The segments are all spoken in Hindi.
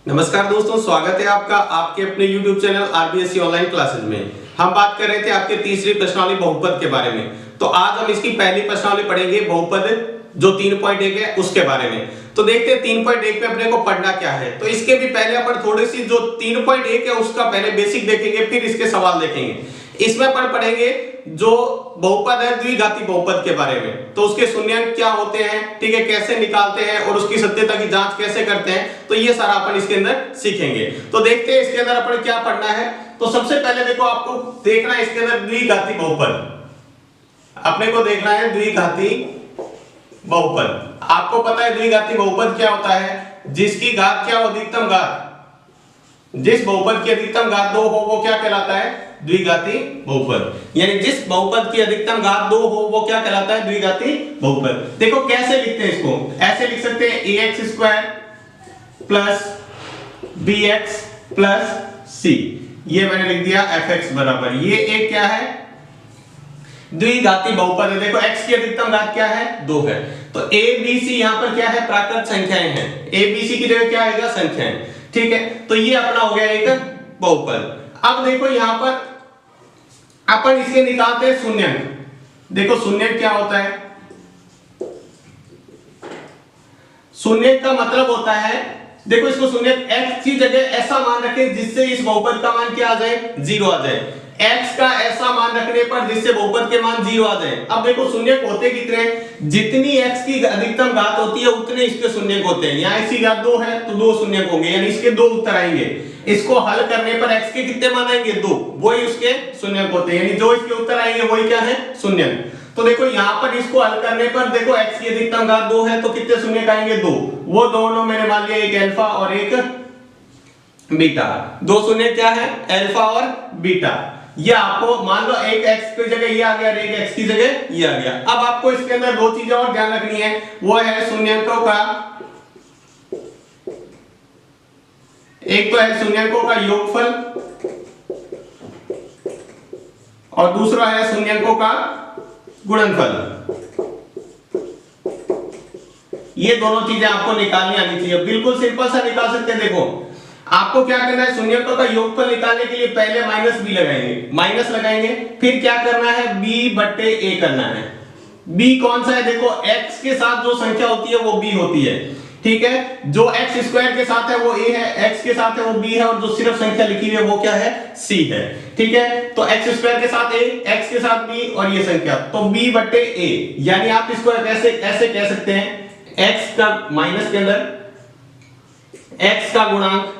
नमस्कार दोस्तों, स्वागत है आपका आपके अपने YouTube channel RBSC online classes में। हम बात कर रहे थे आपके तीसरी प्रश्नावली बहुपद के बारे में। तो आज हम इसकी पहली प्रश्नावली पढ़ेंगे बहुपद जो 3.1 है उसके बारे में। तो देखते हैं 3.1 में अपने को पढ़ना क्या है। तो इसके भी पहले अपन थोड़ी सी जो 3.1 है उसका पहले बेसिक देखेंगे, फिर इसके सवाल देखेंगे। इसमें अपन पढ़ेंगे जो बहुपद है द्विघाती बहुपद के बारे में। तो उसके शून्यांक क्या होते हैं, ठीक है, कैसे निकालते हैं और उसकी सत्यता की जांच कैसे करते हैं, तो ये सारा अपन इसके अंदर सीखेंगे। तो देखते हैं इसके अंदर अपन क्या पढ़ना है। तो सबसे पहले देखो, आपको देखना है इसके अंदर द्विघाती बहुपद। अपने को देखना है द्विघाती बहुपद। आपको पता है द्विघाती बहुपद क्या होता है, जिसकी घात क्या हो, अधिकतम घात। जिस बहुपद की अधिकतम घात 2 हो वो क्या कहलाता है, द्विघाती बहुपद। यानी जिस बहुपद की अधिकतम घात 2 हो वो क्या कहलाता है, द्विघाती बहुपद। देखो कैसे लिखते हैं इसको, ऐसे लिख सकते हैं ax² plus bx plus c। ये मैंने लिख दिया fx बराबर, ये एक क्या है, द्विघाती बहुपद है। देखो x की अधिकतम घात क्या है, 2 है। तो a b c यहां पर क्या है, प्राकृत संख्याएं हैं। a b c की जगह क्या आएगा, संख्याएं, ठीक है। तो ये अपना हो गया एक बहुपद। अब देखो यहां पर अपन इसके निकालते हैं शून्यंक। देखो शून्यंक क्या होता है, शून्यंक का मतलब होता है, देखो इसको शून्यंक x की जगह ऐसा मान रखें जिससे इस बहुपद का मान क्या आ जाए, 0 आ जाए। x का ऐसा मान रखने पर जिससे बहुपद के मान 0 आ जाए। अब देखो शून्यक होते कितने, जितनी x की अधिकतम घात होती है उतने इसके शून्यक होते हैं। यहाँ इसकी घात 2 है तो 2 शून्यक होंगे, यानी इसके 2 उत्तर आएंगे। इसको हल करने पर x के कितने मान आएंगे, 2, वही उसके शून्यक होते हैं। यानी जो इसके उत्तर आएंगे वही क्या है, शून्यक। तो देखो यहाँ पर इसको हल करने पर देखो x की अधिकतम घात 2 है तो कितने शून्यक आएंगे, 2। वो दोनों मैंने मान लिया, एक अल्फा और एक बीटा। 2 शून्यक क्या है, अल्फा और बीटा। ये आपको मान लो एक x की जगह ये आ गया और एक x की जगह ये आ गया। अब आपको इसके अंदर 2 चीजें और ध्यान रखनी है, वो है शून्यंकों का, एक तो है शून्यंकों का योगफल और दूसरा है शून्यंकों का गुणनफल। ये दोनों चीजें आपको निकालनी आनी चाहिए, बिल्कुल सिंपल सा निकाल सकते हैं। देखो आपको क्या करना है, शून्यकों का योगफल निकालने के लिए पहले माइनस बी लगाएंगे, माइनस लगाएंगे, फिर क्या करना है, b बटे a करना है। b कौन सा है, देखो x के साथ जो संख्या होती है वो b होती है, ठीक है। जो x स्क्वायर के साथ है वो a है, x के साथ है वो b है, और जो सिर्फ संख्या लिखी हुई है वो क्या है, c है, ठीक है। तो x स्क्वायर के साथ a, x के साथ b और ये संख्या, तो b बटे a। यानी आप इसको ऐसे ऐसे कह सकते हैं, x का माइनस के अंदर x का गुणांक,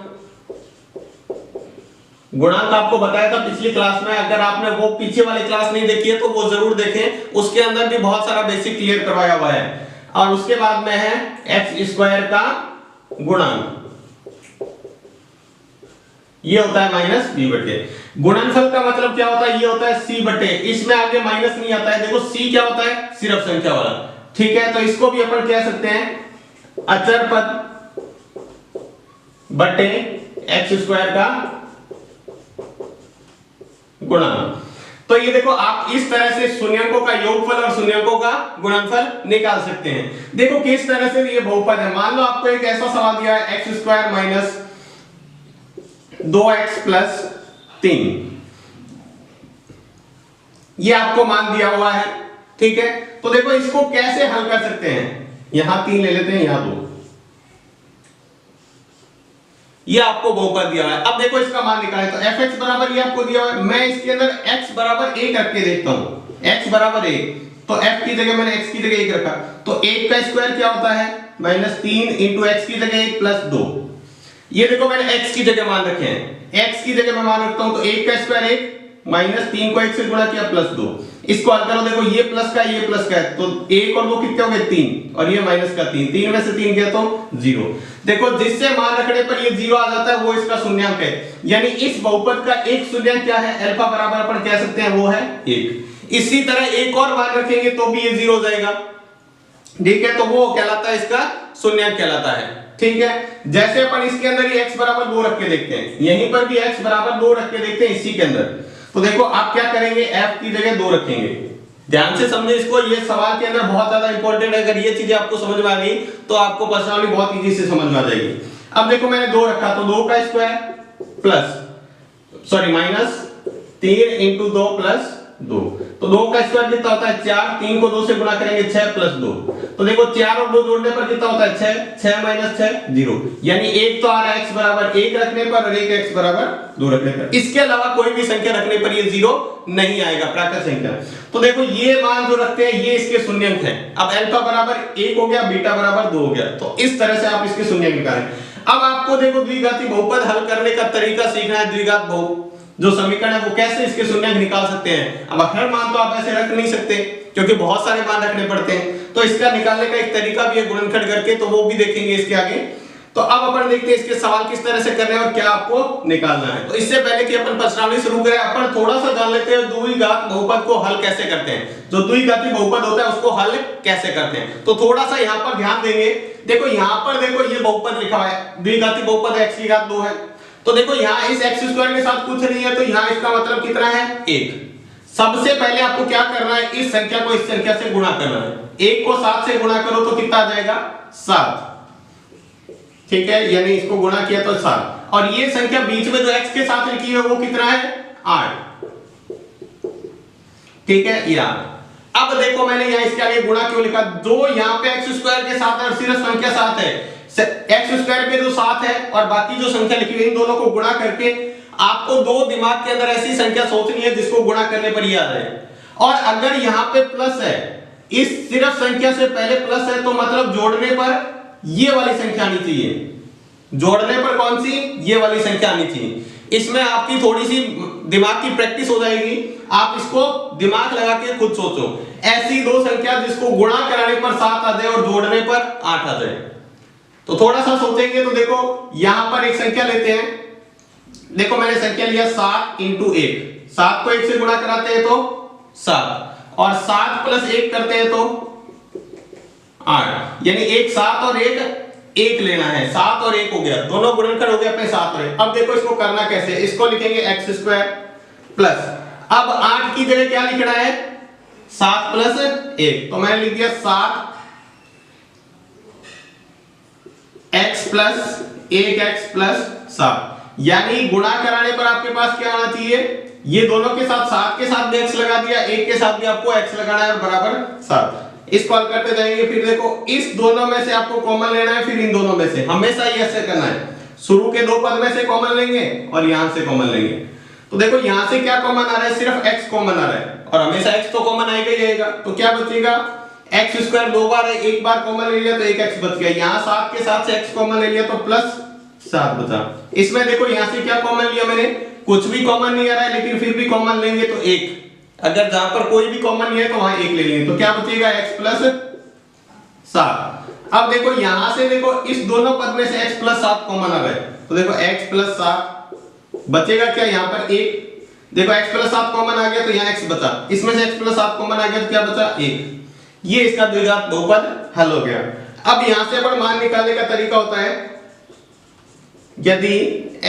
गुणांक आपको बताया था पिछली क्लास में। अगर आपने वो पीछे वाली क्लास नहीं देखी है तो वो जरूर देखें, उसके अंदर भी बहुत सारा बेसिक क्लियर करवाया हुआ है। और उसके बाद में है x स्क्वायर का गुणांक, ये होता है माइनस b बटे। गुणनफल का मतलब क्या होता है, ये होता है c बटे, इसमें आगे माइनस नहीं आता है। देखो c क्या होता है, सिर्फ संख्या वाला, ठीक है। तो इसको भी अपन कह सकते हैं अचर पद बटे x स्क्वायर का गुणनफल। तो ये देखो आप इस तरह से शून्यकों का योगफल और शून्यकों का गुणनफल निकाल सकते हैं। देखो किस तरह से ये बहुपद है। मान लो आपको एक ऐसा सवाल दिया है, x² माइनस 2x प्लस 3, ये आपको मान दिया हुआ है, ठीक है। तो देखो इसको कैसे हल कर सकते हैं, यहां 3 ले लेते हैं, यहां 2, ये आपको बहुपद दिया हुआ है। अब देखो इसका मान निकालें, तो fx बराबर ये आपको दिया हुआ है। मैं इसके अंदर x बराबर 1 रख के देखता हूं, x बराबर 1, तो f की जगह मैंने x की जगह 1 रखा, तो 1 का स्क्वायर क्या होता है, -3 इंटू x की जगह 1 प्लस 2। ये देखो मैंने x की जगह मान रखे हैं, x की जगह मैं मान रखता हूं, तो 1 का स्क्वायर 1, -3 को 1 से गुणा किया प्लस 2। इसको हल करो, देखो ये प्लस का ये प्लस का है, तो 1 और 2 कितने हो गए, 3, और ये माइनस का 3, 3 में से 3 गया तो 0। देखो जिससे मान रखने पर ये 0 आ जाता है वो इसका शून्यांक है। यानी इस बहुपद का एक शून्यांक क्या है, अल्फा बराबर अपन कह सकते हैं वो है 1। इसी तरह एक और मान रखेंगे तो भी ये 0 हो जाएगा, ठीक है। तो वो कहलाता है, इसका शून्यांक कहलाता है, ठीक है। जैसे अपन इसके अंदर ये x बराबर 2 रख के देखते हैं, यहीं पर भी x बराबर 2 रख के देखते हैं इसी के अंदर। तो देखो आप क्या करेंगे, f की जगह 2 रखेंगे, ध्यान से समझे इसको, ये सवाल के अंदर बहुत ज्यादा इंपॉर्टेंट है। अगर ये चीजें आपको समझ में आ गई तो आपको प्रश्नावली बहुत इजी से समझ में आ जाएगी। अब देखो मैंने 2 रखा तो 2 का square plus sorry minus 3 into 2 plus 2, तो 2 का स्क्वायर कितना होता है 4, 3 को 2 से गुणा करेंगे 6 प्लस 2, तो देखो 4 और 2 जोड़ने पर कितना होता है 6, 6 माइनस 6 0, यानी एक तो आ रहा है x बराबर 1 रखने पर और एक x बराबर 2 रखने पर, इसके अलावा कोई भी संख्या रखने पर ये 0 नहीं आएगा प्राकृत संख्या। तो देखो ये मान जो रखते हैं ये इसके शून्यंक हैं। अब अल्फा बराबर 1 हो गया, बीटा बराबर 2 हो गया, तो इस तरह से आप इसके शून्यंक निकालें। अब आपको देखो द्विघाती बहुपद हल करने का तरीका सीखना है, द्विघात बहु जो समीकरण है वो कैसे इसके शून्यंक निकाल सकते हैं। अब हर मान तो आप ऐसे रख नहीं सकते क्योंकि बहुत सारे मान रखने पड़ते हैं, तो इसका निकालने का एक तरीका भी है गुणनखंड करके, तो वो भी देखेंगे इसके आगे। तो अब अपन देखते हैं इसके सवाल किस तरह से करने हैं और क्या आपको निकालना है। तो इससे पहले कि अपन प्रश्नावली शुरू करें, अपन थोड़ा सा जान लेते हैं द्विघात बहुपद को हल कैसे करते हैं। जो द्विघाती बहुपद होता है उसको हल कैसे करते हैं, तो थोड़ा सा यहाँ पर ध्यान देंगे। देखो यहाँ पर देखो ये बहुपद लिखा है, द्विघाती बहुपद x की घात 2 है, तो देखो यहाँ इस x स्क्वायर के साथ कुछ नहीं है, तो यहाँ इसका मतलब कितना है 1। सबसे पहले आपको क्या करना है, इस संख्या को इस संख्या से गुणा करना है। 1 को 7 से गुणा करो तो कितना आ जाएगा 7, ठीक है, यानी इसको गुणा किया तो 7, और ये संख्या बीच में जो x के साथ लिखी है वो कितना है 8, ठीक है या। अब देखो मैंने यहाँ इसके आगे गुणा क्यों लिखा, जो यहाँ पे x स्क्वायर के साथ है और सिर्फ संख्या 7 है, x स्क्वायर पे जो 7 है और बाकी जो संख्या लिखी हुई इन दोनों को गुणा करके आपको दो दिमाग के अंदर ऐसी संख्या सोचनी है जिसको गुणा करने पर ये आ जाए। और अगर यहाँ पे प्लस है, इस सिर्फ संख्या से पहले प्लस है, तो मतलब जोड़ने पर ये वाली संख्या आनी चाहिए, जोड़ने पर कौन सी ये वाली संख्या आनी चाहिए। इसमें आपकी थोड़ी सी दिमाग की प्रैक्टिस हो जाएगी, आप इसको दिमाग लगा के खुद सोचो, ऐसी दो संख्या जिसको गुणा कराने पर 7 आ जाए और जोड़ने पर 8 आ जाए। तो थोड़ा सा सोचेंगे तो देखो यहां पर एक संख्या लेते हैं, देखो मैंने संख्या लिया 7 इंटू 1, 7 को 1 से गुणा कराते हैं तो 7, और 7 प्लस 1 करते हैं तो 8, यानी एक 7 और एक लेना है, 7 और 1 हो गया, दोनों गुणनखंड हो गए अपने 7 और 1। अब देखो इसको करना कैसे, इसको लिखेंगे x स्क्वायर प्लस, अब 8 की जगह क्या लिखना है 7 प्लस 1, तो मैंने लिख दिया 7 x प्लस 1x प्लस 7, यानी गुणा कराने पर आपके पास क्या आना चाहिए, ये दोनों के साथ 7 के साथ भी x लगा दिया, 1 के साथ भी आपको x लगाना है और बराबर 7। इसको हल करते जाएंगे, फिर देखो इस दोनों में से आपको कॉमन लेना है, फिर इन दोनों में से, हमेशा ये ऐसे करना है, शुरू के दो पद में से कॉमन लेंगे और यहां से कॉमन लेंगे। तो देखो यहां से क्या कॉमन आ रहा है, सिर्फ x कॉमन आ रहा है, और हमेशा x तो कॉमन आएगा ही आएगा, तो क्या बचेगा x स्क्वायर 2 बार है, एक बार कॉमन ले लिया तो 1x बच गया, यहां 7 के साथ से x कॉमन ले लिया तो प्लस 7 बचा। इसमें देखो यहां से क्या कॉमन लिया मैंने, कुछ भी कॉमन नहीं आ रहा है, लेकिन फिर भी कॉमन लेंगे तो 1, अगर जहां पर कोई भी कॉमन नहीं है तो वहां 1 ले लेंगे, तो क्या बचेगा x प्लस 7। अब देखो यहां से देखो इस दोनों पद में से x प्लस 7 कॉमन आ रहा है, तो देखो x प्लस 7 बचेगा क्या, यहां पर 1, देखो x प्लस 7 कॉमन आ गया तो यहां x बचा, इसमें से x प्लस 7 कॉमन आ गया तो क्या बचा 1, ये इसका द्विघात बहुपद हल हो गया। अब यहां से अपन मान निकालने का तरीका होता है, यदि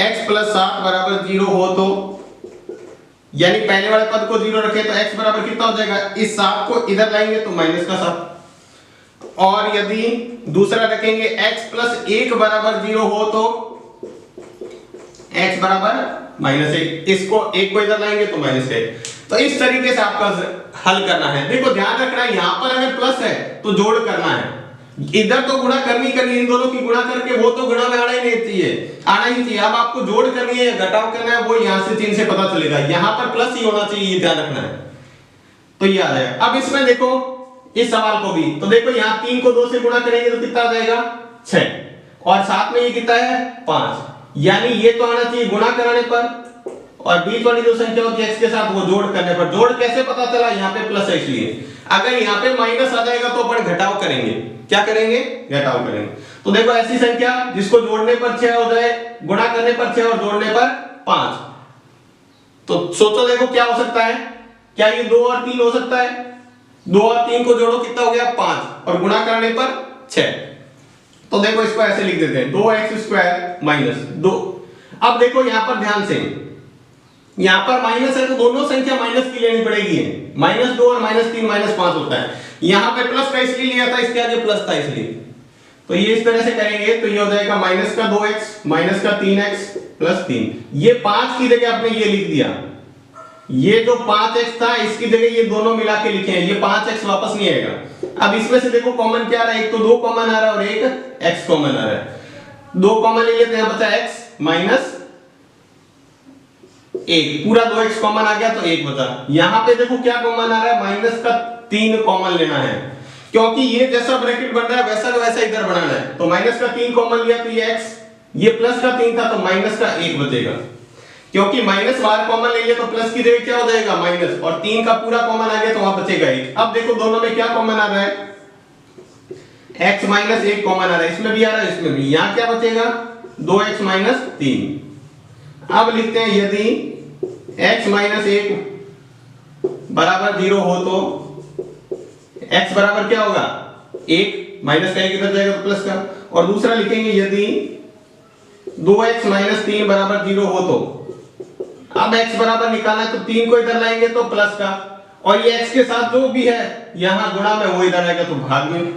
x प्लस 7 बराबर 0 हो तो, यानी पहले वाले पद को 0 रखें तो x बराबर कितना हो जाएगा, इस 7 को इधर लाएंगे तो माइनस का 7, और यदि दूसरा रखेंगे x प्लस 1 बराबर 0 हो तो x बराबर -1, इसको 1 को इधर लाएंगे तो -1। तो इस तरीके से आपका हल करना है। देखो ध्यान रखना है, यहां पर अगर प्लस है तो जोड़ करना है, इधर तो गुणा करनी इन दोनों की गुणा करके वो तो गुणा में आना ही नहीं चाहिए, आना ही चाहिए। अब आपको जोड़ करनी है या घटाव करना है वो यहां से चिन्ह से पता चलेगा, यहां पर प्लस ही होना चाहिए, ये ध्यान रखना है, तो ये आ जाएगा। अब इसमें देखो इस सवाल को भी, तो देखो यहाँ 3 को 2 से गुणा करेंगे तो कितना आ जाएगा 6, और साथ में ये कितना है 5, यानी ये तो आना चाहिए गुणा कराने पर, और बीच वाली जो संख्या होती है x के साथ वो जोड़ करने पर। जोड़ कैसे पता चला, यहाँ पे प्लस है इसलिए, अगर यहाँ पे माइनस आ जाएगा तो अपन घटाव करेंगे, क्या करेंगे घटाव करेंगे। तो देखो ऐसी संख्या जिसको जोड़ने पर 6 हो जाए, गुणा करने पर 6 और जोड़ने पर 5, तो सोचो देखो क्या हो सकता है, क्या ये 2 और 3 हो सकता है, 2 और 3 को जोड़ो कितना हो गया 5, और गुणा करने पर 6, तो देखो इसको ऐसे लिख देते हैं 2x स्क्वायर माइनस 2। अब देखो यहां पर ध्यान से, यहां पर माइनस है तो दोनों संख्या माइनस की लेनी पड़ेगी, -2 और -3 -5 होता है, यहां पे प्लस का इसलिए लिया था, इसके आगे प्लस था इसलिए, तो ये इस तरह से करेंगे तो ये हो जाएगा माइनस का 2x माइनस का 3x प्लस 3। ये 5 की जगह आपने ये लिख दिया, ये जो 5x था इसकी जगह ये दोनों मिला के लिखे हैं, ये 5x वापस नहीं आएगा। अब इसमें से देखो कॉमन क्या आ रहा है, एक तो 2 कॉमन आ रहा है और एक x कॉमन आ रहा है। 2 कॉमन ले लेते हैं, बचा x माइनस 1, पूरा 2x कॉमन आ गया तो 1 बचा। यहां पे देखो क्या कॉमन आ रहा है, माइनस का 3 कॉमन लेना है, क्योंकि ये जैसा ब्रैकेट बन रहा है वैसा का वैसा इधर बनाना है। तो माइनस का 3 कॉमन लिया तो ये x, ये प्लस का 3 था तो माइनस का 1 बचेगा, क्योंकि माइनस बाहर कॉमन ले लिया तो प्लस की जगह क्या हो जाएगा माइनस, और 3 का पूरा कॉमन आ गया तो वहां बचेगा 1। अब देखो दोनों में क्या कॉमन आ रहा है, x माइनस 1 कॉमन आ रहा है, इसमें भी आ रहा है इसमें भी। यहां क्या बचेगा 2x माइनस 3। अब लिखते हैं यदि x माइनस 1 बराबर 0 हो तो x बराबर क्या होगा 1, माइनस का 1 इधर जाएगा तो प्लस का। और दूसरा लिखेंगे यदि 2x माइनस 3 बराबर 0 हो तो, अब x बराबर निकालना है तो 3 को इधर लाएंगे तो प्लस का, और ये x के साथ जो भी है यहां गुणा में वो इधर आएगा तो भाग में।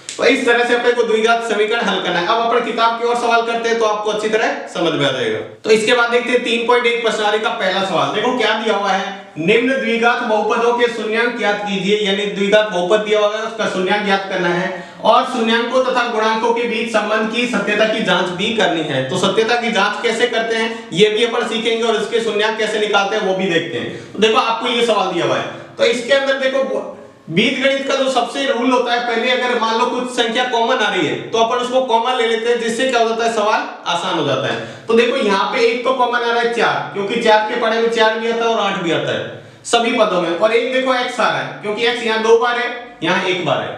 तो इस तरह से अपने को द्विघात समीकरण हल करना है। अब अपन किताब की ओर सवाल करते हैं तो आपको अच्छी तरह समझ में आ जाएगा। तो इसके बाद देखते हैं 3.1 प्रश्नावली का पहला सवाल। देखो क्या दिया हुआ है, निम्न द्विघात बहुपदों के शून्यांक ज्ञात कीजिए, यानी द्विघात बहुपद दिया हुआ है उसका शून्यांक ज्ञात करना है, और शून्यांकों तथा गुणांकों के बीच संबंध की सत्यता की जांच भी करनी है। तो सत्यता की जांच कैसे करते हैं ये भी अपन सीखेंगे, और इसके शून्यांक कैसे निकालते हैं वो भी देखते हैं। तो देखो आपको ये सवाल दिया हुआ है, तो इसके अंदर देखो बीजगणित का जो सबसे रूल होता है, पहले अगर मान लो कुछ संख्या कॉमन आ रही है तो अपन उसको कॉमन ले लेते हैं, जिससे क्या हो जाता है सवाल आसान हो जाता है। तो देखो यहाँ पे एक तो कॉमन आ रहा है 4, क्योंकि 4 के पढ़े में 4 भी आता है और 8 भी आता है सभी पदों में, और एक देखो x आ रहा है क्योंकि x यहाँ 2 बार है यहाँ 1 बार है।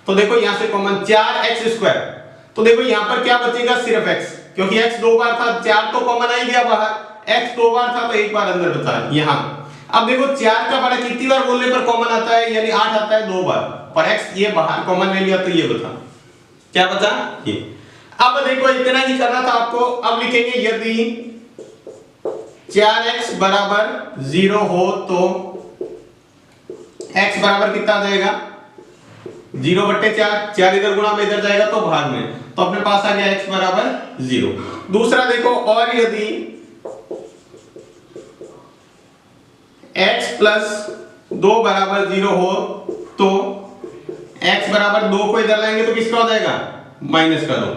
तो देखो यहाँ से कॉमन 4x², तो देखो यहाँ पर क्या बचेगा सिर्फ x, क्योंकि x 2 बार था, 4 तो कॉमन आ ही गया बाहर, x 2 बार था तो 1 बार अंदर बचा यहाँ। अब देखो 4 का बड़ा कितनी बार बोलने पर कॉमन आता है, यानी 8 आता है 2 बार, पर x ये बाहर कॉमन ले लिया तो ये बचा, क्या बचा ये। अब देखो इतना ही करना था आपको। अब लिखेंगे यदि 4x बराबर 0 हो तो x बराबर कितना आ जाएगा 0/4, 4 इधर गुणा में इधर जाएगा तो भाग में, तो अपने पास आ गया x बराबर 0। दूसरा देखो, और यदि x प्लस 2 बराबर 0 हो तो x बराबर 2 को इधर लाएंगे तो किसका हो जाएगा माइनस का 2,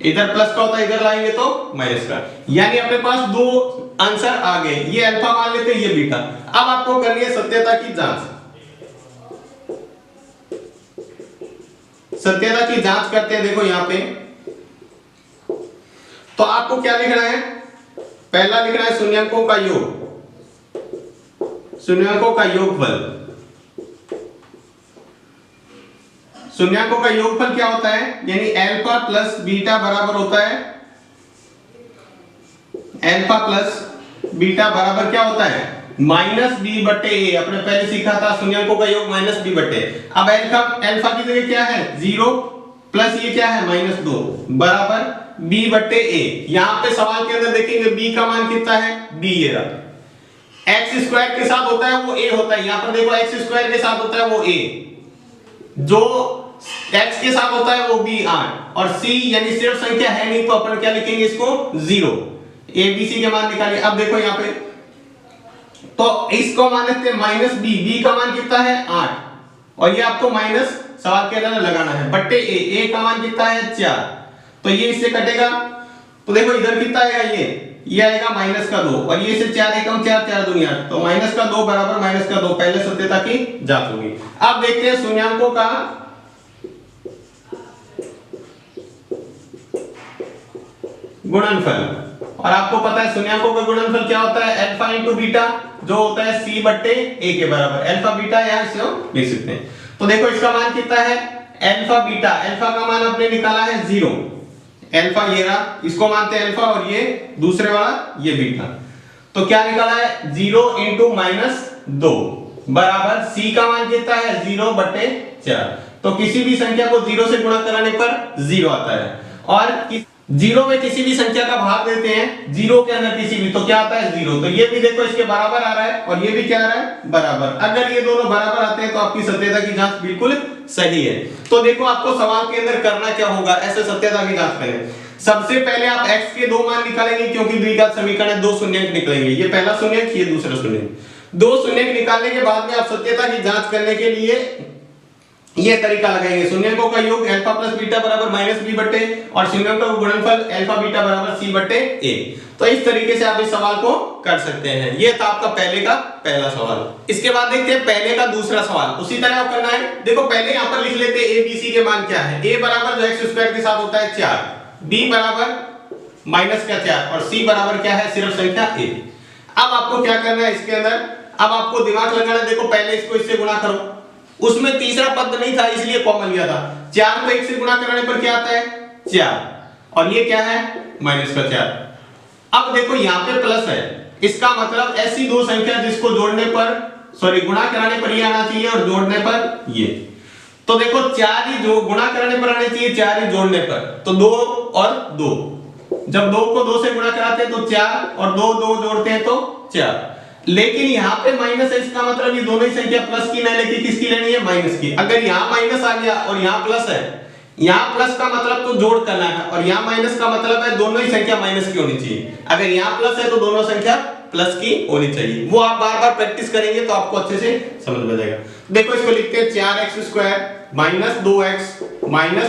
इधर प्लस का होता है इधर लाएंगे तो माइनस का, यानी अपने पास दो आंसर आ गए। ये अल्फा मान लेते हैं, ये बीटा। अब आपको करनी है सत्यता की जांच। सत्यता की जांच करते हैं, देखो यहां पे तो आपको क्या लिखना है, पहला लिखना है शून्यांकों का योग, शून्यांकों का योगफल। शून्यांकों का योगफल क्या होता है, यानी अल्फा प्लस बीटा बराबर होता है, अल्फा प्लस बीटा बराबर क्या होता है -b/a। अपने पहले सीखा था शून्यांकों का योग -b/a। अब अल्फा की जगह क्या है 0 प्लस ये क्या है -2 बराबर b/a। यहां पे सवाल के अंदर देखेंगे b का मान कितना है, b ये रहा। x² के साथ होता है वो a होता है, यहां पर देखो x² के साथ होता है वो a, जो x के साथ होता है वो b 8, और c यानी सिर्फ संख्या है नहीं तो अपन क्या लिखेंगे इसको 0। a b c के मान निकालिए। अब देखो यहां पे तो इसको मान लेते हैं -b, b का मान कितना है 8, और ये आपको माइनस सवाल के अंदर लगाना है बट्टे a का मान कितना है 4, तो ये इससे कटेगा तो देखो इधर कितना आएगा, ये आएगा -2, और ये से 4 एकम 4 4 दूनी 8, तो -2 बराबर -2। पहले सत्यता की जांच होगी। अब देखते हैं शून्यांकों का गुणनफल, और आपको पता है शून्यांकों का गुणनफल क्या होता है, अल्फा इंटू बीटा, जो होता है c/a के बराबर। अल्फा बीटा यहां से हम लिख सकते हैं। तो देखो इसका मान कितना है अल्फा बीटा, अल्फा का मान आपने निकाला है 0, अल्फा ये रहा, इसको मानते हैं अल्फा, और ये दूसरे वाला ये बीटा, तो क्या निकाला है 0 × -2 बराबर c का मान कितना है 0/4। तो किसी भी संख्या को 0 से गुणा कराने पर 0 आता है, और जीरो में किसी भी संख्या का भाग देते हैं, जीरो के अंदर किसी भी, तो क्या आता है जीरो। तो ये भी देखो इसके बराबर आ रहा है और ये भी क्या आ रहा है बराबर। अगर ये दोनों बराबर आते हैं तो आपकी सत्यता की जांच बिल्कुल सही है। तो देखो आपको सवाल के अंदर करना क्या होगा ऐसे सत्यता की जांच करें। सबसे पहले आप x के दो मान निकालेंगे क्योंकि द्विघात समीकरण है, दो शून्यंक निकलेंगे, ये पहला शून्यंक ये दूसरा शून्यंक। दो शून्यंक निकालने के बाद में आप सत्यता की जांच करने के लिए ये तरीका लगाएंगे। शून्यंकों का योग अल्फा प्लस बीटा बराबर माइनस बी बटे और शून्यंकों का गुणनफल अल्फा बीटा बराबर सी बटे ए। तो इस तरीके से आप इस सवाल को कर सकते हैं। ये था आपका पहले का पहला सवाल। इसके बाद देखते हैं पहले का दूसरा सवाल। उसी तरह आप करना है। देखो पहले यहाँ पर लिख लेते हैं ए बी सी के मान क्या है। ए बराबर जो एक्स स्क्वायर के साथ होता है 4, बी बराबर माइनस का 4 और सी बराबर क्या है सिर्फ संख्या ए। अब आपको क्या करना है इसके अंदर, अब आपको दिमाग लगाना है। देखो पहले इसको इससे गुणा करो, उसमें तीसरा पद नहीं था इसलिए कॉमन लिया था। 4 को 1 से गुणा कराने पर क्या आता है 4 और ये क्या है माइनस का 4। अब देखो यहाँ पे प्लस है, इसका मतलब ऐसी दो संख्या जिसको जोड़ने पर सॉरी गुणा कराने पर ये आना चाहिए और जोड़ने पर ये। तो देखो 4 ही जो गुणा कराने पर आने चाहिए, 4 ही जोड़ने पर, तो 2 और 2। जब 2 को 2 से गुणा कराते हैं तो 4 और 2 2 जोड़ते हैं तो 4। लेकिन यहाँ पे माइनस है, इसका मतलब ये दोनों ही संख्या प्लस की ना लेके किसकी लेनी है माइनस की। अगर यहाँ माइनस आ गया और यहाँ प्लस है, यहाँ प्लस का मतलब तो जोड़ करना है और यहाँ माइनस का मतलब है दोनों ही संख्या माइनस की होनी चाहिए। अगर यहाँ प्लस है तो दोनों संख्या प्लस की होनी चाहिए। वो आप बार बार प्रैक्टिस करेंगे तो आपको अच्छे से समझ में जाएगा। देखो इसको लिखते हैं 4x square minus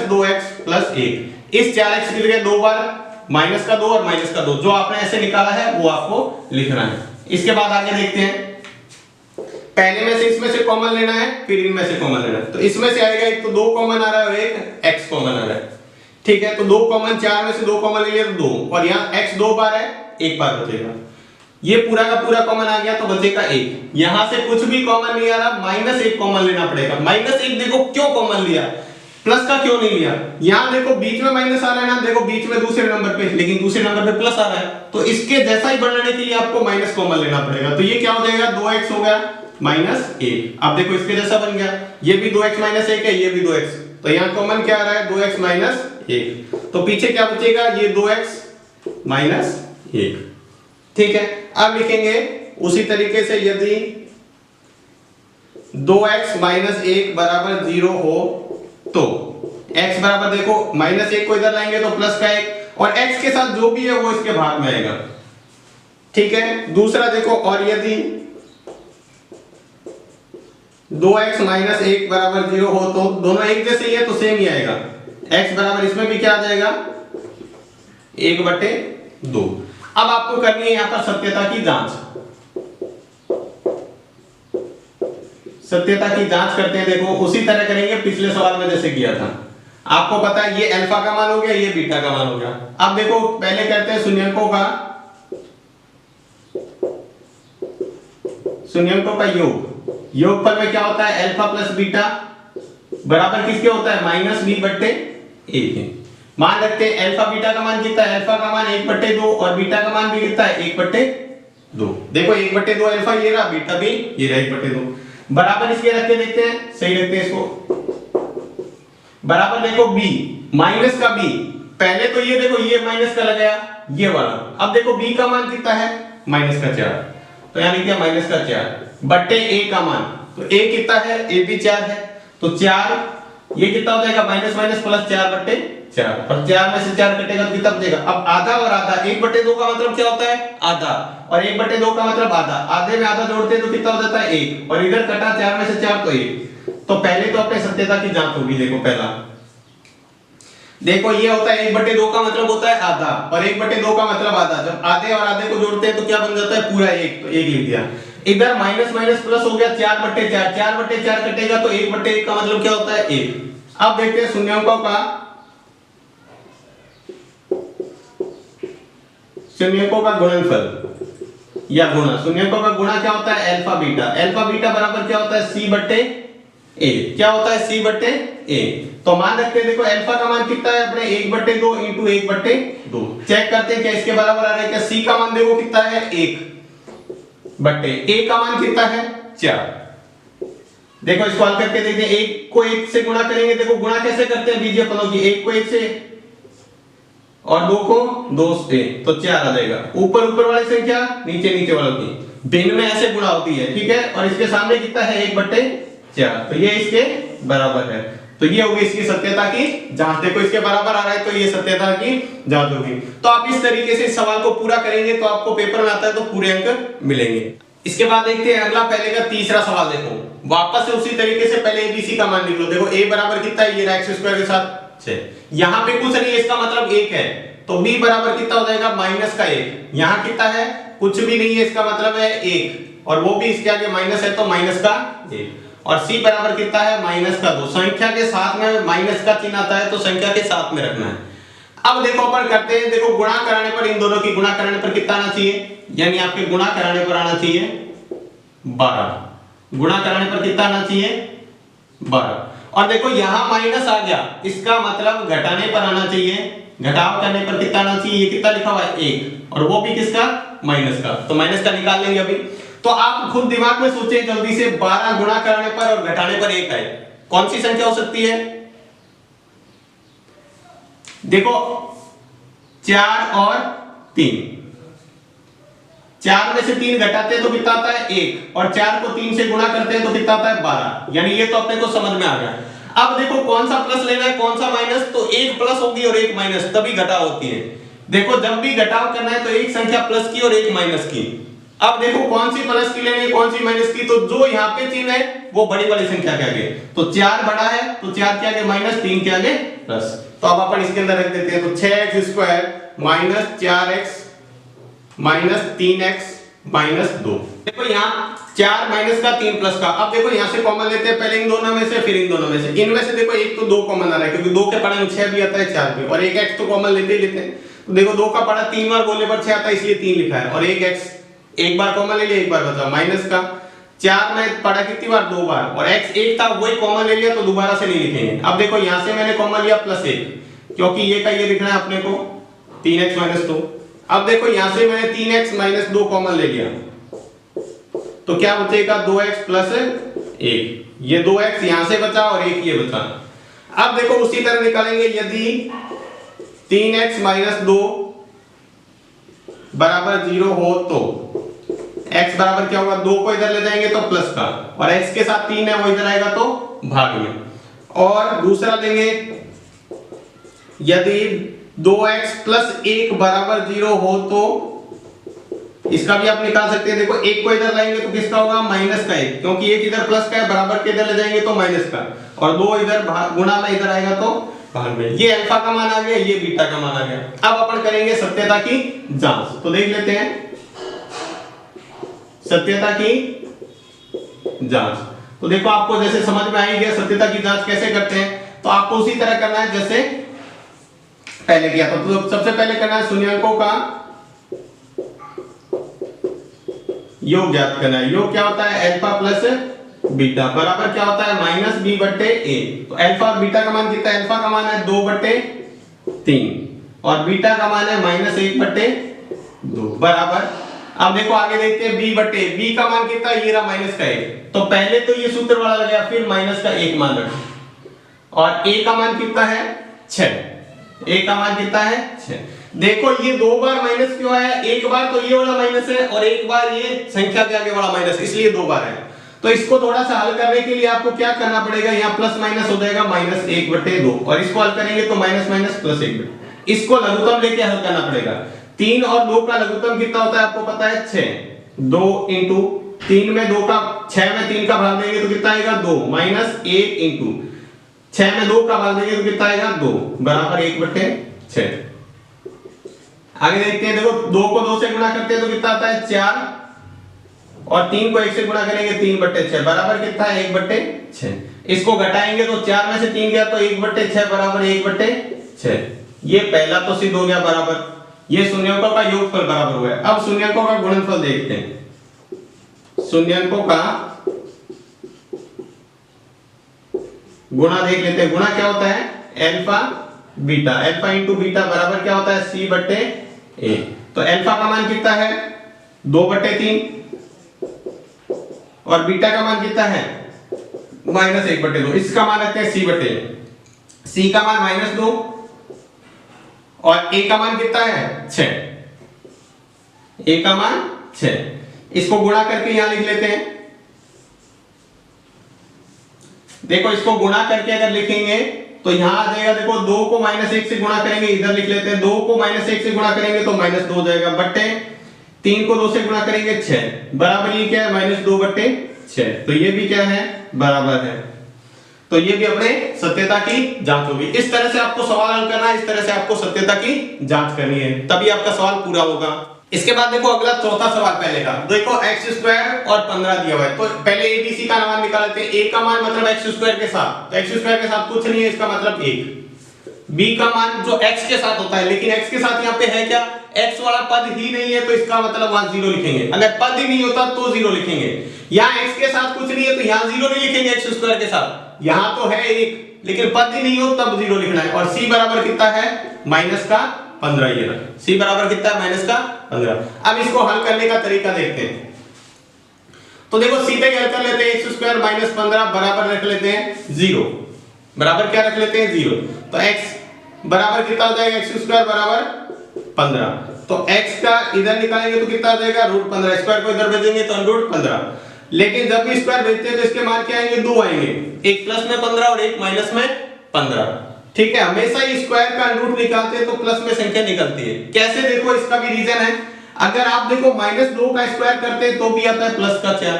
2x plus 1। इस 4x की जगह 2 बार माइनस का 2 और माइनस का 2 जो आपने ऐसे निकाला है वो आपको लिखना है। इसके बाद आगे देखते हैं, पहले में से इसमें से कॉमन लेना है फिर इनमें से कॉमन लेना है। तो इसमें से आएगा एक तो 2 कॉमन आ रहा है और एक x कॉमन आ रहा है, ठीक है। तो 2 कॉमन, 4 में से 2 कॉमन ले लिया तो 2 और यहाँ x 2 बार है 1 बार बचेगा। ये पूरा का पूरा कॉमन आ गया तो बचेगा 1। यहां से कुछ भी कॉमन नहीं आ रहा, -1 कॉमन लेना पड़ेगा। -1 देखो क्यों कॉमन लिया, प्लस का क्यों नहीं लिया। यहां देखो बीच में माइनस आ रहा है ना, देखो बीच में दूसरे नंबर पे, लेकिन दूसरे नंबर पे प्लस आ रहा है, तो इसके जैसा ही बनाने के लिए आपको माइनस कॉमन लेना पड़ेगा। तो ये क्या हो जाएगा 2x हो गया -1। अब देखो इसके जैसा बन गया, ये भी 2x -1 है, ये भी 2x, तो यहां कॉमन क्या आ रहा है 2x -1। तो पीछे क्या बचेगा ये 2x -1, ठीक है। अब लिखेंगे उसी तरीके से यदि 2x -1 बराबर 0 हो तो x बराबर देखो -1 को इधर लाएंगे तो प्लस का 1 और x के साथ जो भी है वो इसके भाग में आएगा, ठीक है। दूसरा देखो, और यदि 2x -1 बराबर 0 हो तो दोनों एक जैसे ही है तो सेम ही आएगा। x बराबर इसमें भी क्या आ जाएगा 1/2। अब आपको करनी है यहां पर सत्यता की जांच। सत्यता की जांच करते हैं। देखो उसी तरह करेंगे पिछले सवाल में जैसे किया था। आपको पता है ये अल्फा का मान हो गया, ये बीटा का मान हो गया। अब देखो पहले करते हैं शून्यंकों का योग। योगफल में क्या होता है अल्फा प्लस बीटा बराबर किसके होता है -b/a। मान रखते हैं अल्फा बीटा का मान कितना है, अल्फा का मान 1/2 और बीटा का मान भी कितना है 1/2। देखो 1/2 अल्फा ये रहा, बीटा भी ये रहा 1/2। बराबर इसके रख के देखते हैं, सही रखते हैं इसको। बराबर देखो b माइनस का b, पहले तो ये देखो ये माइनस का लगाया ये वाला। अब देखो b का मान कितना है -4, तो यानी क्या -4/a का मान, तो a कितना है a भी 4 है, तो 4 ये कितना हो जाएगा -+4/4 और 4 में से 4 कटेगा तो कितना बचेगा। अब आधा और आधा, 1/2 का मतलब क्या होता है आधा और 1/2 का मतलब आधा। आधे में आधा जोड़ते हैं तो कितना हो जाता है 1 और इधर कटा 4 में से 4 तो 1। तो पहले तो अपने सत्यता की जांच होगी। देखो पहला देखो ये होता है 1/2 का मतलब होता है आधा और 1/2 का मतलब आधा। जब आधे और आधे को जोड़ते हैं तो क्या बन जाता है पूरा 1, तो 1 लिख दिया। इधर माइनस माइनस प्लस हो गया 4/4, 4/4 कटेगा तो 1/1 का मतलब क्या होता है 1। अब देखते हैं शून्यंकों का गुणनफल या गुणा। शून्यंकों का गुणा क्या होता है अल्फा बीटा। अल्फा बीटा बराबर क्या होता है c/a। क्या होता है c/a। तो मान रखते हैं देखो अल्फा का मान कितना है अपने 1/2 इंटू 1/2। चेक करते हैं क्या इसके बराबर आ रहा है क्या। c का मान देखो कितना है 1/a का मान कितना है 4। देखो इसको हल करके देखते हैं। 1 को 1 से गुणा करेंगे। देखो गुणा कैसे करते हैं बीजीय पदों की। 1 को 1 से और 2 को 2 से तो 4 आ जाएगा। ऊपर ऊपर वाली संख्या नीचे नीचे वालों की भिन्न में ऐसे गुणा होती है, ठीक है। और इसके सामने कितना है 1/4, तो ये इसके बराबर है। तो ये होगी इसकी सत्यता की जांच। देखो इसके बराबर आ रहा है तो ये सत्यता की जांच होगी। तो आप इस तरीके से इस सवाल को पूरा करेंगे तो आपको पेपर में आता है तो पूरे अंक मिलेंगे। इसके बाद देखते हैं अगला, पहले का तीसरा सवाल। देखो वापस से उसी तरीके से पहले एबीसी का मान लिख लो। देखो a बराबर कितना है, ये x² के साथ 6। यहाँ पे कुछ नहीं है, इसका मतलब 1 है, तो b बराबर कितना हो जाएगा -1। यहाँ कितना है, कुछ भी नहीं है, इसका मतलब है 1, और वो भी इसके आगे माइनस है तो -1। और c बराबर कितना है -2। संख्या के साथ में माइनस का चिन्ह आता है तो संख्या के साथ में रखना है। अब देखो अपन करते हैं, देखो गुणा कराने पर इन दोनों की गुणा कराने पर कितना आना चाहिए, यानी आपके गुणा कराने पर आना चाहिए 12। गुणा कराने पर कितना आना चाहिए 12। और देखो यहां माइनस आ गया, इसका मतलब घटाने पर आना चाहिए, घटाव करने पर कितना आना चाहिए, ये कितना लिखा हुआ है 1, और वो भी किसका, माइनस का, तो माइनस का निकाल लेंगे अभी। तो आप खुद दिमाग में सोचें जल्दी से, 12 गुणा कराने पर और घटाने पर 1 है, कौन सी संख्या हो सकती है। देखो 4 और 3, 4 में से 3 घटाते हैं तो कितना आता है 1, और 4 को 3 से गुणा करते हैं तो कितना आता है 12, यानी ये तो अपने को समझ में आ गया। अब देखो कौन सा प्लस लेना है कौन सा माइनस, तो एक प्लस होगी और एक माइनस, तभी घटाव होती है। देखो जब भी घटाव करना है तो एक संख्या प्लस की और एक माइनस की। अब देखो कौन सी प्लस की लेनी है कौन सी माइनस की, तो जो यहाँ पे चिन्ह है वो बड़ी वाली संख्या के आगे, तो 4 बड़ा है तो 4 के आगे माइनस, 3 के आगे प्लस। तो अब अपन इसके अंदर रख देते हैं, तो 6x² minus 4x minus 3x minus 2। देखो यहाँ 4 माइनस का 3 प्लस का। अब देखो यहाँ से कॉमन लेते हैं, पहले इन दोनों में से फिर इन दोनों में से। इनमें से देखो एक तो 2 कॉमन आ रहा है क्योंकि 2 के पढ़े में 6 भी आता है 4 भी, और एक x तो कॉमन लेते ही लेते हैं। तो देखो 2 का पढ़ा 3 बार बोलने पर 6 आता है इसलिए 3 लिखा है, और एक x एक बार कॉमन ले लिया, एक बार बचा माइनस का। 4 में पढ़ा कितनी बार 2 बार, और x एक था वही कॉमन ले लिया तो दोबारा से नहीं लिखेंगे। अब देखो यहाँ से मैंने कॉमन लिया +1 क्योंकि ये का ये लिखना है अपने को 3x माइनस 2। अब देखो यहाँ से मैंने 3x माइनस 2 कॉमन ले लिया तो क्या बचेगा 2x प्लस 1, ये 2x यहाँ से बचा और 1 ये बचा। अब देखो उसी तरह निकालेंगे, यदि 3x माइनस 2 बराबर 0 हो तो x बराबर क्या होगा, 2 को इधर ले जाएंगे तो प्लस का, और x के साथ 3 है वो इधर आएगा तो भाग में। और दूसरा लेंगे, यदि 2x प्लस 1 बराबर 0 हो तो इसका भी आप निकाल सकते हैं। देखो 1 को इधर लाएंगे तो किसका होगा, माइनस का 1, क्योंकि 1 इधर प्लस का है, बराबर के इधर ले जाएंगे तो माइनस का, और 2 इधर गुणा में इधर आएगा तो भाग में। ये अल्फा का मान आ गया, ये बीटा का मान आ गया। अब अपन करेंगे सत्यता की जांच, तो देख लेते हैं सत्यता की जांच। तो देखो आपको जैसे समझ में आ ही गया सत्यता की जांच कैसे करते हैं, तो आपको उसी तरह करना है जैसे पहले किया था। तो सबसे पहले करना है शून्यंकों का योग ज्ञात करना है। योग क्या होता है, अल्फा प्लस बीटा बराबर क्या होता है, -b/a। तो अल्फा और बीटा का मान कितना है, अल्फा का मान है 2/3 और बीटा का मान है -1/2 बराबर। अब देखो आगे देखते हैं b का मान कितना है, ये रहा माइनस का 1, तो पहले तो ये सूत्र वाला लगाया, फिर माइनस का 1 मान रखा, और a का मान कितना है 6, a का मान कितना है 6। देखो ये 2 बार माइनस क्यों आया, एक बार तो ये वाला माइनस है और एक बार ये संख्या के आगे वाला माइनस, इसलिए 2 बार है। तो इसको थोड़ा सा हल करने के लिए आपको क्या करना पड़ेगा, यहाँ प्लस माइनस हो जाएगा -1/2, और इसको हल करेंगे तो माइनस माइनस प्लस 1। इसको लघुत्तम लेके हल करना पड़ेगा। 3 और 2 का लघुत्तम कितना होता है आपको पता है 6, 2 इंटू 3 में 2 का 6 में 3 का भाग देंगे तो कितना आएगा 2, -1 इंटू 6 में 2 का भाग देंगे तो कितना आएगा 2 बराबर 1/6। आगे देखते हैं, देखो 2 को 2 से गुणा करते हैं तो कितना आता है 4, और 3 को 1 से गुणा करेंगे 3/6 बराबर कितना है 1/6। इसको घटाएंगे तो 4 में से 3 गया तो 1/6 बराबर 1/6। ये पहला तो सिद्ध हो गया बराबर, ये शून्यंकों का योगफल बराबर हुआ है। अब शून्यंकों का गुणनफल देखते हैं। शून्यंकों का गुणा देख लेते हैं। गुणा क्या होता है, alpha beta, alpha into beta बराबर क्या होता है c/a। तो अल्फा का मान कितना है 2/3 और बीटा का मान कितना है -1/2। इसका मान रखते हैं c/a। c का मान -2 और a का मान कितना है 6, a का मान 6। इसको गुणा करके यहां लिख लेते हैं। देखो इसको गुणा करके अगर लिखेंगे तो यहां आ जाएगा, देखो 2 को -1 से गुणा करेंगे, इधर लिख लेते हैं 2 को -1 से गुणा करेंगे तो -2 हो जाएगा, बट्टे 3 को 2 से गुणा करेंगे 6, बराबर ये क्या है -2/6। तो ये भी क्या है बराबर है। तो ये भी अपने सत्यता की जांच होगी। इस तरह से आपको सवाल हल करना है, इस तरह से आपको सत्यता की जांच करनी है, तभी आपका सवाल पूरा होगा। इसके बाद देखो अगला चौथा सवाल पहले का, देखो x² और 15 दिया हुआ है। तो पहले ABC का मान निकाल लेते हैं। a का मान मतलब x² के साथ, तो x² के साथ कुछ नहीं है, इसका मतलब 1। b का मान जो x के साथ होता है, लेकिन x के साथ यहाँ पे है क्या, x वाला पद ही नहीं है, तो इसका मतलब वहां 0 लिखेंगे। अगर पद ही नहीं होता तो 0 लिखेंगे। यहाँ x के साथ कुछ नहीं है तो यहाँ 0 नहीं लिखेंगे x² के साथ। यहाँ तो है 1, लेकिन पद ही नहीं हो तब 0 लिखना है। और c बराबर कितना है -15। ये रहा c बराबर कितना है -15। अब इसको हल करने का तरीका देखते हैं। तो देखो सीधे ही हल कर लेते हैं। x² - 15 बराबर रख लेते हैं 0, बराबर क्या रख लेते हैं 0। तो x बराबर कितना हो जाएगा, x² बराबर 15। तो x का इधर निकालेंगे तो कितना आ जाएगा √15, स्क्वायर को इधर भेजेंगे तो √15। लेकिन जब भी स्क्वायर भेजते हैं तो इसके मान क्या आएंगे, 2 आएंगे, एक प्लस में 15 और एक माइनस में 15। ठीक है, हमेशा ही स्क्वायर का रूट निकालते हैं तो प्लस में संख्या निकलती है। कैसे, देखो इसका भी रीजन है। अगर आप देखो -2 का स्क्वायर करते हैं तो भी आता है +4,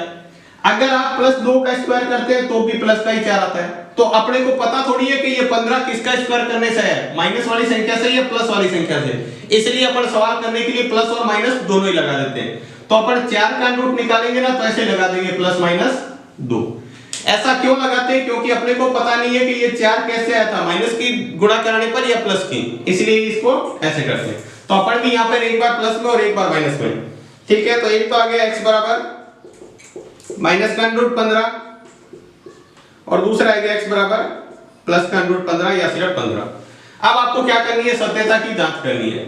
अगर आप +2 का स्क्वायर करते हैं तो भी +4 आता है। तो अपने को पता थोड़ी है कि ये 15 किसका स्क्वायर करने से है, माइनस वाली संख्या से या प्लस वाली संख्या से। इसलिए अपन सवाल करने के लिए प्लस और माइनस दोनों ही लगा देते हैं। तो अपन 4 का रूट निकालेंगे ना तो ऐसे लगा देंगे +-2। ऐसा क्यों लगाते हैं, क्योंकि अपने को पता नहीं है कि ये 4 कैसे आया था, माइनस की गुणा कराने पर या प्लस की, इसलिए इसको ऐसे करते हैं। तो अपन भी यहाँ पर एक बार प्लस में और एक बार माइनस में। ठीक है, तो एक तो आ गया x बराबर -√15 और दूसरा आ गया x बराबर +√15 या सिर्फ 15। अब आपको क्या करनी है, सत्यता की जांच करनी है।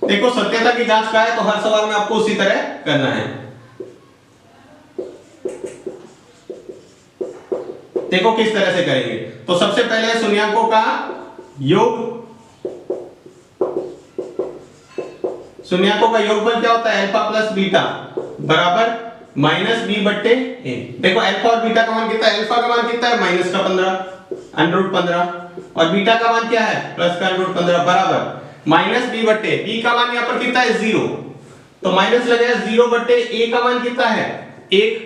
देखो सत्यता की जांच का है तो हर सवाल में आपको उसी तरह करना है। देखो किस तरह से करेंगे। तो सबसे पहले शून्यांकों का योग, शून्यांकों का योगफल क्या होता है, अल्फा प्लस बीटा बराबर -b/a। देखो अल्फा और बीटा का मान कितना है, अल्फा का मान कितना है -15 और बीटा का मान क्या है +15 बराबर -b/a। b का मान यहां पर कितना है 0, तो माइनस लगाया 0/a का मान कितना है 1,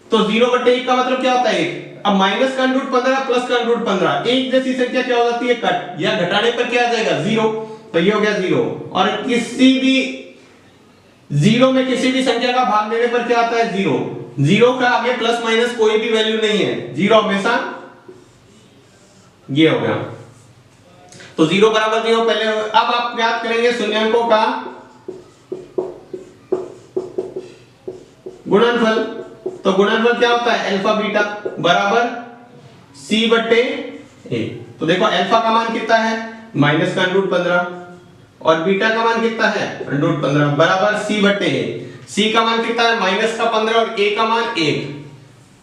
तो 0/1 का मतलब क्या होता है 1। अब -15 +15 एक जैसी संख्या क्या हो जाती है कट, या घटाने पर क्या आ जाएगा 0, तो ये हो गया 0। और किसी भी 0 में किसी भी संख्या का भाग देने पर क्या आता है 0। 0 का आगे प्लस माइनस कोई भी वैल्यू नहीं है, 0 हमेशा ये हो गया। तो 0 बराबर 0 पहले। अब आप ज्ञात करेंगे शून्यांकों का गुणनफल। तो गुणनफल क्या होता है अल्फा बीटा बराबर c/a। तो देखो अल्फा का मान कितना है -15 और बीटा का मान कितना है √15 बराबर c/a। c का मान कितना है -15 और a का मान 1,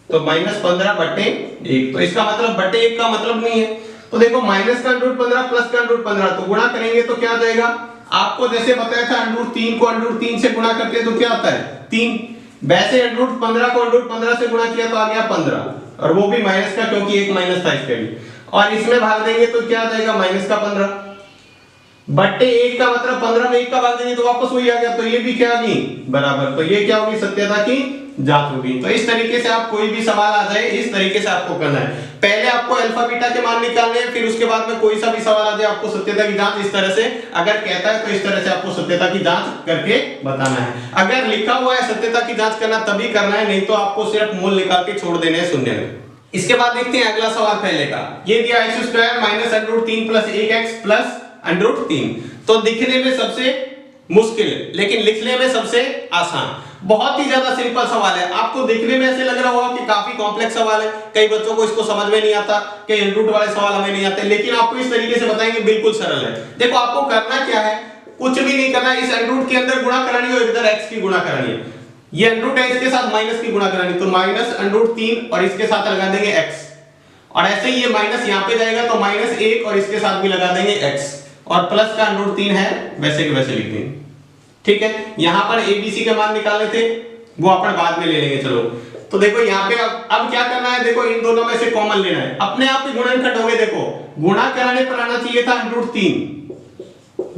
तो -15/1। तो इसका मतलब /1 का मतलब नहीं है। तो देखो -15 +15 तो गुणा करेंगे तो क्या आ जाएगा, आपको जैसे बताया था √3 को √3 से गुणा करते हैं तो क्या आता है 3, वैसे √15 को √15 से गुणा किया तो आ गया 15, और वो भी माइनस का, क्योंकि एक माइनस था इसके भी। और इसमें भाग देंगे तो क्या आ जाएगा -15 बट्टे 1 का मतलब 15 में 1 का भाग देंगे तो वापस वही आ गया, तो ये भी क्या आ गई बराबर। तो ये क्या होगी सत्यता की जांच होगी। तो इस तरीके से आप कोई भी सवाल आ जाए इस तरीके से आपको करना है। पहले आपको अल्फा बीटा के मान निकालने हैं, फिर उसके बाद में कोई सा भी सवाल आ जाए आपको सत्यता की जांच इस तरह से अगर कहता है तो इस तरह से आपको सत्यता की जांच करके बताना है। अगर लिखा हुआ है सत्यता की जांच करना तभी करना है, नहीं तो आपको सिर्फ मूल निकाल के छोड़ देने हैं शून्य में। इसके बाद देखते हैं अगला सवाल पहले का। ये दिया x² -√3 + 1x + √3। तो दिखने में सबसे मुश्किल लेकिन लिखने में सबसे आसान, बहुत ही ज्यादा सिंपल सवाल है। आपको देखने में ऐसे लग रहा होगा कि काफी कॉम्प्लेक्स सवाल है, कई बच्चों को इसको समझ में नहीं आता, कई रूट वाले सवाल हमें नहीं आते, लेकिन आपको इस तरीके से बताएंगे बिल्कुल सरल है। देखो आपको करना क्या है, कुछ भी नहीं करना, इस रूट के अंदर गुणा करानी है और इधर x की गुणा करानी है। ये रूट है, इसके साथ माइनस की गुणा करानी, तो -√3 और इसके साथ लगा देंगे x, और ऐसे ही ये माइनस यहां पे जाएगा तो -1 और इसके साथ भी लगा देंगे x। और प्लस का अंडर 3 है वैसे के वैसे लिख देंगे। ठीक है, यहां पर एबीसी के मान निकालने थे वो अपन बाद में ले लेंगे। चलो तो देखो यहाँ पे अब क्या करना है, देखो इन दोनों में से कॉमन लेना है, अपने आप ही गुणनखंड हो गए। देखो गुणा कराने पर आना चाहिए था अंडर 3,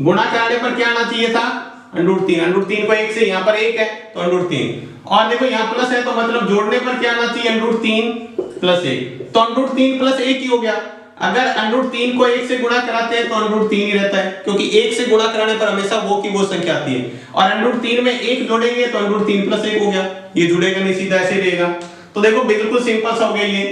गुणा कराने पर क्या आना चाहिए था अंडर 3, अंडर 3 को 1 से यहाँ पर 1 है तो अंडर 3, और देखो यहाँ प्लस है तो मतलब जोड़ने पर क्या आना चाहिए अंडर 3 प्लस 1, तो अंडर 3 प्लस 1 ही हो गया। अगर अंडर 3 को 1 से गुणा कराते हैं तो अंडर 3 ही रहता है, क्योंकि 1 से गुणा कराने पर हमेशा वो की वो संख्या आती है, और अंडर 3 में 1 जोड़ेंगे तो अंडर 3 प्लस 1 हो गया, ये जुड़ेगा नहीं, सीधा ऐसे रहेगा। तो देखो बिल्कुल सिंपल सा हो गया ये,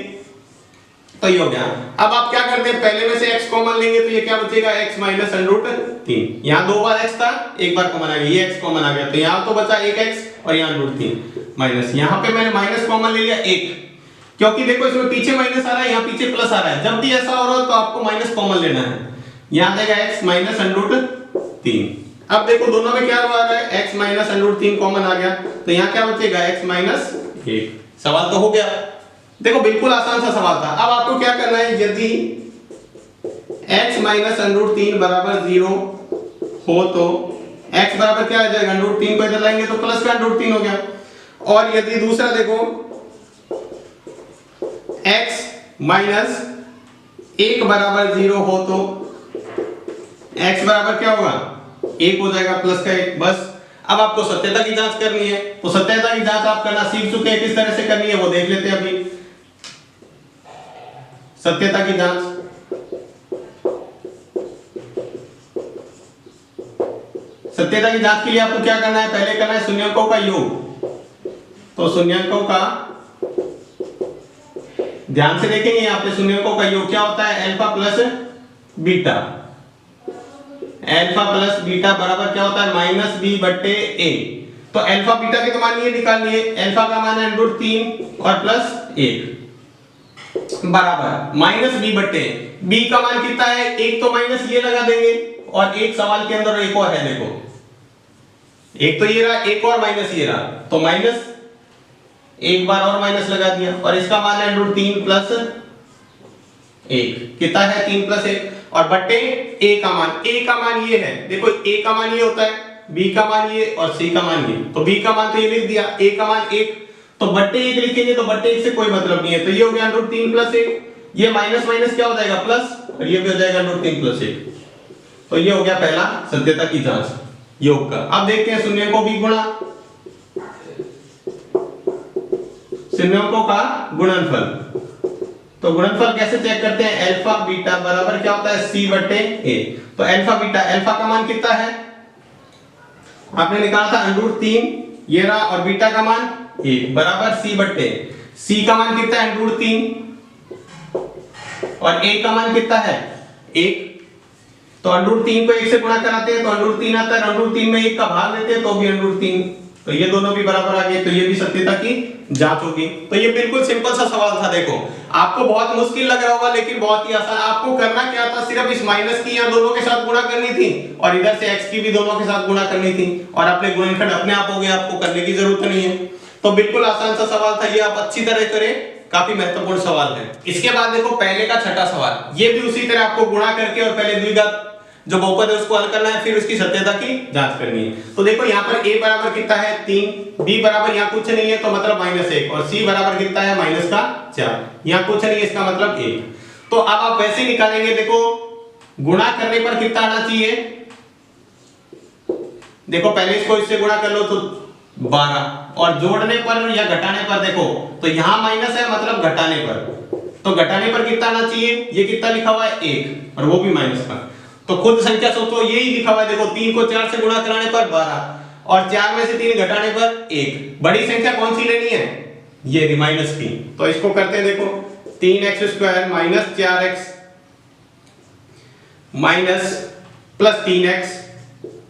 तो ये हो गया। अब आप क्या करते हैं, पहले में से x कॉमन लेंगे तो ये क्या बचेगा x माइनस अंडर 3, यहाँ 2 बार x था, एक बार कॉमन आ गया, ये x कॉमन आ गया, तो यहाँ तो बचा 1x और यहाँ अंडर 3 माइनस, यहाँ पे मैंने माइनस कॉमन ले लिया 1, क्योंकि देखो इसमें पीछे माइनस आ रहा है, यहाँ पीछे प्लस आ रहा है, जब भी ऐसा हो रहा है तो आपको माइनस कॉमन लेना है। यहाँ देगा x माइनस अंडर 3, अब देखो दोनों में क्या आ रहा है x माइनस अंडर 3 कॉमन आ गया, तो यहाँ क्या बचेगा x माइनस 1। सवाल तो हो गया, देखो बिल्कुल आसान सा सवाल था। अब आपको क्या करना है, यदि x माइनस अंडर 3 बराबर 0 हो तो x बराबर क्या आ जाएगा, अंडर 3 को इधर लाएंगे तो प्लस का अंडर 3 हो गया, और यदि दूसरा देखो x माइनस 1 बराबर 0 हो तो x बराबर क्या होगा 1 हो जाएगा, प्लस का 1। बस अब आपको सत्यता की जांच करनी है, तो सत्यता की जांच आप करना सीख चुके हैं, किस तरह से करनी है वो देख लेते हैं अभी। सत्यता की जांच, सत्यता की जांच के लिए आपको क्या करना है, पहले करना है शून्यंकों का योग, तो शून्यंकों का ध्यान से देखेंगे, यहाँ पे शून्यंकों का योग क्या होता है, alpha plus beta, alpha plus beta बराबर क्या होता है माइनस बी बटे ए। तो अल्फा बीटा के तो मान ये निकालनी है, अल्फा का मान है अंडर 3 और प्लस 1 बराबर माइनस बी बटे बी का मान कितना है 1, तो माइनस ये लगा देंगे, और एक सवाल के अंदर एक और है, देखो एक तो ये रहा, एक और माइनस ये रहा, तो माइनस एक बार और माइनस लगा दिया, और इसका मान है अंडर 3 प्लस 1, कितना है 3 प्लस 1, और बट्टे a का मान, a का मान ये है, देखो a का मान ये होता है, b का मान ये और c का मान ये, तो b का मान तो ये लिख दिया, a का मान 1, तो बट्टे 1 लिखेंगे तो बट्टे 1 से कोई मतलब नहीं है, तो ये हो गया अंडर 3 प्लस 1, ये माइनस माइनस क्या हो जाएगा प्लस, और ये भी हो जाएगा अंडर 3 प्लस 1। तो ये हो गया पहला सत्यता की जांच योग का। अब देखते हैं शून्यकों की गुणा, शून्यकों का गुणनफल, तो गुणनफल कैसे चेक करते हैं, अल्फा बीटा बराबर क्या होता है c बटे a, तो अल्फा बीटा, अल्फा का मान कितना है आपने निकाला था अंडर 3 ये रहा, और बीटा का मान 1 बराबर c बटे, c का मान कितना है अंडर 3 और a का मान कितना है 1, तो अंडर 3 को 1 से गुणा कराते हैं तो अंडर 3 आता है, अंडर 3 में 1 का भाग लेते हैं तो भी अंडर 3, तो ये दोनों भी बराबर आ गए, तो ये भी सत्यता की जांच होगी। तो ये बिल्कुल सिंपल सा सवाल था, देखो आपको बहुत मुश्किल लग रहा होगा लेकिन बहुत ही आसान। आपको करना क्या था, सिर्फ इस माइनस की यहाँ दोनों के साथ गुणा करनी थी, और इधर से x की भी दोनों के साथ गुणा करनी थी, और अपने गुणनखंड अपने आप हो गए, आपको करने की जरूरत नहीं है। तो बिल्कुल आसान सा सवाल था ये, आप अच्छी तरह करें, काफी महत्वपूर्ण सवाल है। इसके बाद देखो पहले का छठा सवाल, ये भी उसी तरह आपको गुणा करके और पहले द्विघात जो बहुपद है उसको हल करना है, फिर उसकी सत्यता की जांच करनी है। तो देखो यहाँ पर a बराबर कितना है 3, b बराबर यहाँ कुछ नहीं है तो मतलब -1, और c बराबर कितना है -4, यहाँ कुछ नहीं है इसका मतलब 1। तो अब आप वैसे निकालेंगे, देखो गुणा करने पर कितना आना चाहिए, देखो पहले इसको इससे गुणा कर लो तो 12, और जोड़ने पर या घटाने पर देखो तो यहाँ माइनस है मतलब घटाने पर, तो घटाने पर कितना आना चाहिए, ये कितना लिखा हुआ है 1, और वो भी माइनस का, तो खुद संख्या सोचो यही लिखा हुआ है, देखो 3 को 4 से गुणा कराने पर 12, और 4 में से 3 घटाने पर 1, बड़ी संख्या कौन सी लेनी है, ये माइनस की। तो इसको करते हैं, देखो 3x² minus 4x minus plus 3x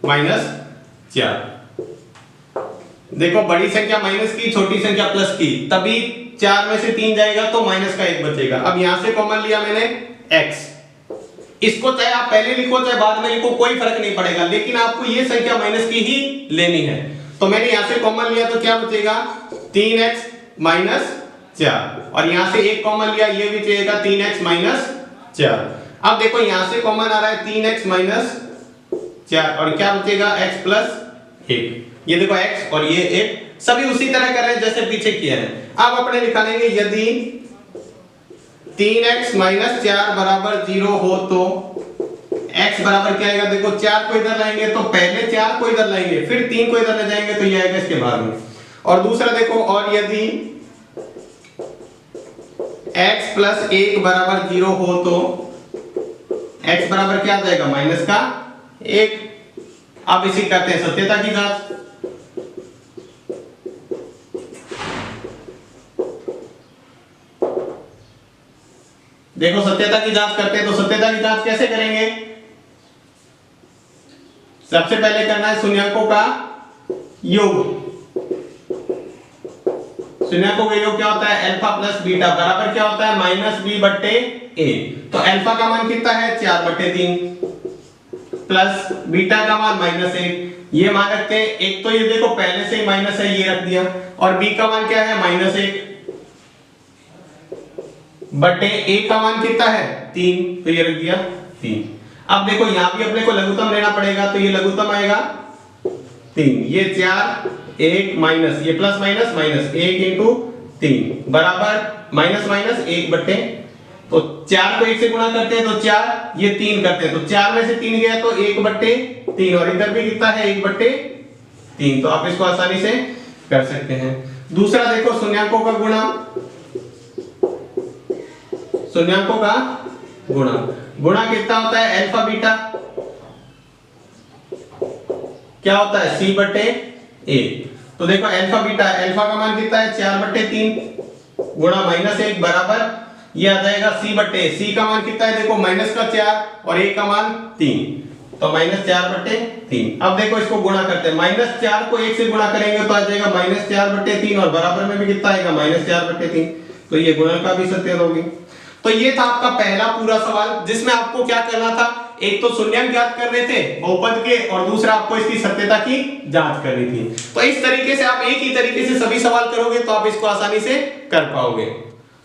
minus 4, देखो बड़ी संख्या माइनस की, छोटी संख्या प्लस की, तभी 4 में से 3 जाएगा तो माइनस का 1 बचेगा। अब यहां से कॉमन लिया मैंने x, इसको चाहे आप पहले लिखो चाहे बाद में लिखो कोई फर्क नहीं पड़ेगा, लेकिन आपको ये संख्या माइनस की ही लेनी है। तो मैंने यहां से कॉमन लिया तो क्या बचेगा 3x माइनस 4, और यहां से एक कॉमन लिया, ये भी बचेगा 3x माइनस 4। अब देखो यहां से कॉमन आ रहा है 3x माइनस 4 और क्या बचेगा x प्लस 1। ये देखो x और ये 1 सभी उसी तरह कर रहे हैं जैसे पीछे किया है। अब अपने निकालेंगे यदि 3x माइनस 4 बराबर 0 हो तो x बराबर क्या आएगा, देखो 4 को इधर लाएंगे तो पहले 4 को इधर लाएंगे फिर 3 को इधर ले जाएंगे तो ये आएगा इसके बाद में। और दूसरा देखो, और यदि x प्लस 1 बराबर 0 हो तो x बराबर क्या आ जाएगा, माइनस का 1। अब इसी करते हैं सत्यता की जांच। देखो सत्यता की जांच करते हैं तो सत्यता की जांच कैसे करेंगे, सबसे पहले करना है शून्यकों का योग। शून्यकों का योग क्या होता है, अल्फा प्लस बीटा बराबर क्या होता है, माइनस बी बट्टे ए। तो अल्फा का मान कितना है 4/3 प्लस बीटा का मान -1। ये मान रखते हैं, एक तो ये देखो पहले से ही माइनस है ये रख दिया, और बी का मान क्या है -1 बटे ए का मान कितना है 3, तो ये रख दिया 3। अब देखो यहां भी अपने को लघुत्तम लेना पड़ेगा, तो ये लघुत्तम आएगा 3, ये 4 1 माइनस ये प्लस माइनस माइनस 1 इंटू 3 बराबर माइनस माइनस 1 बट्टे, तो 4 को 1 से गुणा करते हैं तो 4, ये 3 करते हैं तो 4 में से 3 गया तो 1/3, और इधर भी कितना है 1/3, तो आप इसको आसानी से कर सकते हैं। दूसरा देखो शून्यकों का गुणा, शून्यकों का गुणा, गुणा कितना होता है अल्फा बीटा, क्या होता है c/a। तो देखो अल्फा बीटा, अल्फा का मान कितना है 4/3 गुणा -1 बराबर ये आ जाएगा c/a। c का मान कितना है देखो माइनस का 4 और a का मान 3, तो -4/3। अब देखो इसको गुणा करते हैं, -4 को 1 से गुणा करेंगे तो आ जाएगा -4/3 और बराबर में भी कितना आएगा -4/3, तो ये गुणन का भी सत्य होगी। तो ये था आपका पहला पूरा सवाल जिसमें आपको क्या करना था, एक तो शून्यक ज्ञात करने थे बहुपद के, और दूसरा आपको इसकी सत्यता की जांच करनी थी। तो इस तरीके से आप एक ही तरीके से सभी सवाल करोगे तो आप इसको आसानी से कर पाओगे।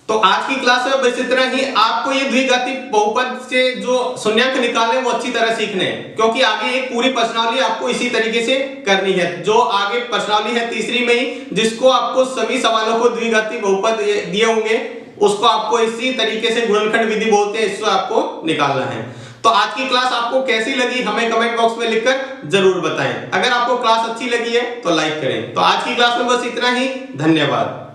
तो आज की क्लास में बस इतना ही। आपको ये द्विघाती बहुपद से जो शून्यक निकाले वो अच्छी तरह सीखने हैं, क्योंकि आगे एक पूरी प्रश्नावली आपको इसी तरीके से करनी है। जो आगे प्रश्नावली है तीसरी में ही, जिसको आपको सभी सवालों को द्विघाती बहुपद दिए होंगे, उसको आपको इसी तरीके से गुणनखंड विधि बोलते हैं, इससे आपको निकालना है। तो आज की क्लास आपको कैसी लगी हमें कमेंट बॉक्स में लिखकर जरूर बताएं। अगर आपको क्लास अच्छी लगी है तो लाइक करें। तो आज की क्लास में बस इतना ही, धन्यवाद।